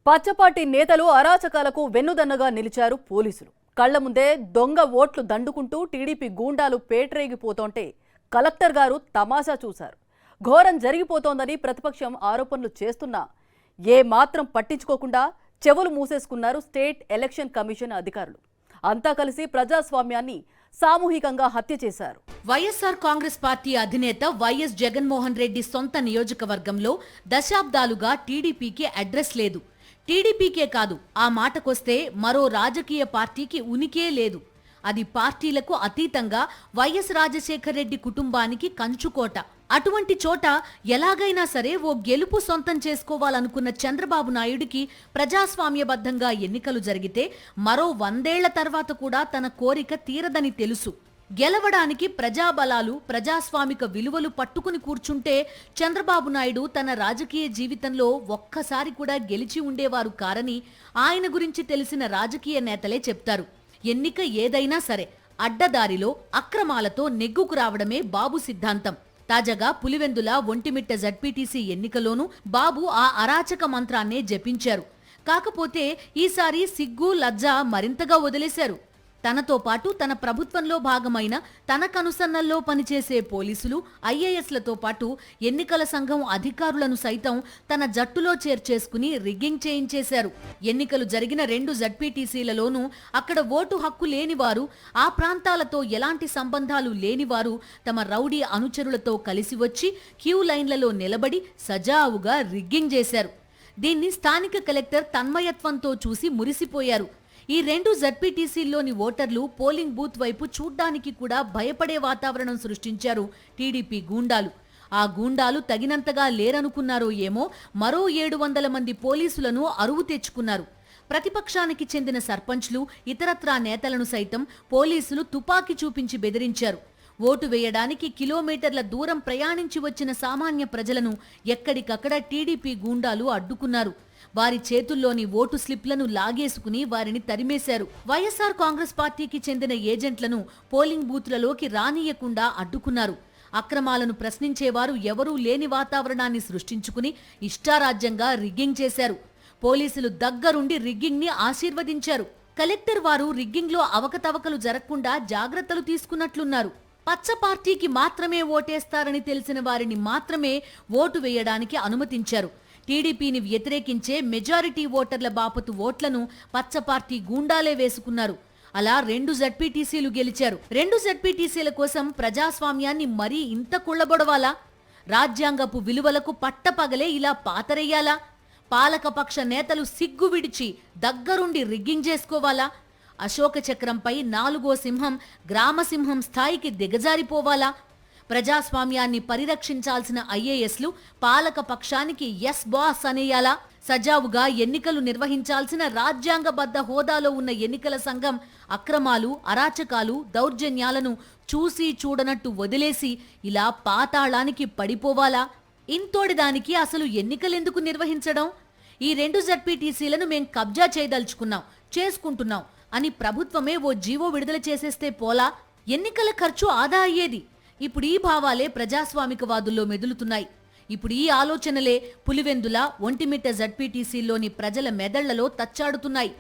పచ్చపార్టీ నేతలు అరాచకాలకు వెన్నుదన్నగా నిలిచారు పోలీసులు. కళ్ల ముందే దొంగ ఓట్లు దండుకుంటూ టీడీపీ గూండాలు పేట్రేగిపోతుంటే కలెక్టర్ గారు తమాషా చూశారు. ఘోరం జరిగిపోతోందని ప్రతిపక్షం ఆరోపణలు చేస్తున్నా ఏ మాత్రం పట్టించుకోకుండా చెవులు మూసేసుకున్నారు స్టేట్ ఎలక్షన్ కమిషన్ అధికారులు. అంతా కలిసి ప్రజాస్వామ్యాన్ని సామూహికంగా హత్య చేశారు. వైఎస్ఆర్ కాంగ్రెస్ పార్టీ అధినేత వైఎస్ జగన్మోహన్ రెడ్డి సొంత నియోజకవర్గంలో దశాబ్దాలుగా టీడీపీకి అడ్రస్ లేదు. టీడీపీకే కాదు, ఆ మాటకొస్తే మరో రాజకీయ పార్టీకి ఉనికే లేదు. అది పార్టీలకు అతీతంగా వైఎస్ రాజశేఖర రెడ్డి కుటుంబానికి కంచుకోట. అటువంటి చోట ఎలాగైనా సరే ఓ గెలుపు సొంతం చేసుకోవాలనుకున్న చంద్రబాబు నాయుడికి ప్రజాస్వామ్యబద్ధంగా ఎన్నికలు జరిగితే మరో 100 ఏళ్ల తర్వాత కూడా తన కోరిక తీరదని తెలుసు. గెలవడానికి ప్రజాబలాలు, ప్రజాస్వామిక విలువలు పట్టుకుని కూర్చుంటే చంద్రబాబు నాయుడు తన రాజకీయ జీవితంలో ఒక్కసారి కూడా గెలిచి ఉండేవారు కారని ఆయన గురించి తెలిసిన రాజకీయ నేతలే చెప్తారు. ఎన్నిక ఏదైనా సరే అడ్డదారిలో అక్రమాలతో నెగ్గుకు రావడమే బాబు సిద్ధాంతం. తాజాగా పులివెందుల ఒంటిమిట్ట జడ్పీటీసీ ఎన్నికలోనూ బాబు ఆ అరాచక మంత్రాన్నే జపించారు. కాకపోతే ఈసారి సిగ్గు లజ్జ మరింతగా వదిలేశారు. తనతో పాటు తన ప్రభుత్వంలో భాగమైన తన కనుసన్నల్లో పనిచేసే పోలీసులు, ఐఏఎస్లతో పాటు ఎన్నికల సంఘం అధికారులను సైతం తన జట్టులో చేర్చేసుకుని రిగ్గింగ్ చేయించేశారు. ఎన్నికలు జరిగిన 2 జడ్పీటీసీలలోనూ అక్కడ ఓటు హక్కు లేనివారు, ఆ ప్రాంతాలతో ఎలాంటి సంబంధాలు లేనివారు తమ రౌడీ అనుచరులతో కలిసి వచ్చి క్యూ లైన్లలో నిలబడి సజావుగా రిగ్గింగ్ చేశారు. దీన్ని స్థానిక కలెక్టర్ తన్మయత్వంతో చూసి మురిసిపోయారు. ఈ 2 జడ్పీటీసీల్లోని ఓటర్లు పోలింగ్ బూత్ వైపు చూడ్డానికి కూడా భయపడే వాతావరణం సృష్టించారు టీడీపీ గూండాలు. ఆ గూండాలు తగినంతగా లేరనుకున్నారో ఏమో మరో 700 మంది పోలీసులను అరువు తెచ్చుకున్నారు. ప్రతిపక్షానికి చెందిన సర్పంచ్లు, ఇతరత్రా నేతలను సైతం పోలీసులు తుపాకీ చూపించి బెదిరించారు. ఓటు వేయడానికి కిలోమీటర్ల దూరం ప్రయాణించి వచ్చిన సామాన్య ప్రజలను ఎక్కడికక్కడ టీడీపీ గూండాలు అడ్డుకున్నారు. వారి చేతుల్లోని ఓటు స్లిప్లను లాగేసుకుని వారిని తరిమేశారు. వైఎస్ఆర్ కాంగ్రెస్ పార్టీకి చెందిన ఏజెంట్లను పోలింగ్ బూత్లలోకి రానియకుండా అడ్డుకున్నారు. అక్రమాలను ప్రశ్నించేవారు ఎవరూ లేని వాతావరణాన్ని సృష్టించుకుని ఇష్టారాజ్యంగా రిగ్గింగ్ చేశారు. పోలీసులు దగ్గరుండి రిగ్గింగ్ ని ఆశీర్వదించారు. కలెక్టర్ వారు రిగ్గింగ్ లో అవకతవకలు జరగకుండా జాగ్రత్తలు తీసుకున్నట్లున్నారు. పచ్చ పార్టీకి మాత్రమే ఓటేస్తారని తెలిసిన వారిని మాత్రమే ఓటు వేయడానికి అనుమతించారు. టీడీపీని వ్యతిరేకించే మెజారిటీ ఓటర్ల బాపతు ఓట్లను పచ్చ పార్టీ గూండాలే వేసుకున్నారు. అలా 2 జడ్పీటీసీలు గెలిచారు. 2 జడ్పీటీసీల కోసం ప్రజాస్వామ్యాన్ని మరీ ఇంత కుళ్లబొడవాలా? రాజ్యాంగపు విలువలకు పట్టపగలే ఇలా పాతరెయ్యాలా? పాలకపక్ష నేతలు సిగ్గు విడిచి దగ్గరుండి రిగ్గింగ్ చేసుకోవాలా? అశోక చక్రంపై 4వ సింహం గ్రామసింహం స్థాయికి దిగజారిపోవాలా? ప్రజాస్వామ్యాన్ని పరిరక్షించాల్సిన ఐఏఎస్లు పాలక పక్షానికి ఎస్ బాస్ అనేయాలా? సజావుగా ఎన్నికలు నిర్వహించాల్సిన రాజ్యాంగబద్ధ హోదాలో ఉన్న ఎన్నికల సంఘం అక్రమాలు, అరాచకాలు, దౌర్జన్యాలను చూసి చూడనట్టు వదిలేసి ఇలా పాతాళానికి పడిపోవాలా? ఇంతోడిదానికి అసలు ఎన్నికలెందుకు నిర్వహించడం? ఈ 2 జడ్పీటీసీలను మేం కబ్జా చేయదలుచుకున్నాం, చేసుకుంటున్నాం అని ప్రభుత్వమే ఓ జీవో విడుదల చేసేస్తే పోలా? ఎన్నికల ఖర్చు ఆదా అయ్యేది. ఇప్పుడు ఈ భావాలే ప్రజాస్వామికవాదుల్లో మెదులుతున్నాయి. ఇప్పుడు ఈ ఆలోచనలే పులివెందుల, ఒంటిమిట్ట జడ్పీటీసీల్లోని ప్రజల మెదళ్లలో తచ్చాడుతున్నాయి.